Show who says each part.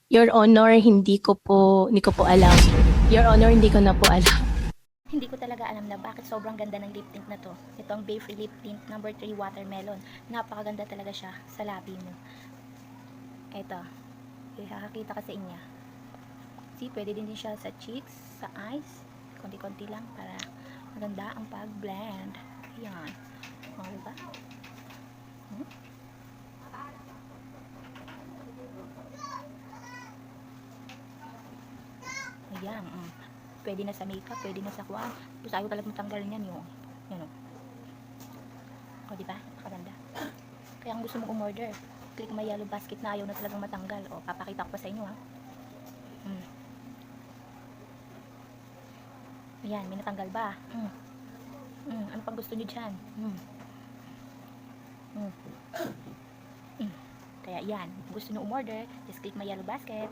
Speaker 1: Your Honor, hindi ko po alam. Your Honor, hindi ko na po alam.
Speaker 2: Hindi ko talaga alam na bakit sobrang ganda ng lip tint na to. Ito ang Bae Free Lip Tint number 3 Watermelon. Napakaganda talaga siya sa labi mo. Ito, ihakakita ka sa inyo. See, pwede din siya sa cheeks, sa eyes. Konti-konti lang para maganda ang pag-blend. Ayan. O, diba? Hmm? Ayan. Pwede na sa makeup, pwede na sa kuwan. Tapos ayaw talagang matanggal niyan yung. Yan o. O, diba? Nakaganda. Kaya kung gusto mong umorder, click my yellow basket na ayaw na talagang matanggal. O, papakita ko pa sa inyo ha. Ayan, may natanggal ba? Ano pang gusto nyo dyan? Kaya yan, gusto nyo umorder, just click my yellow basket.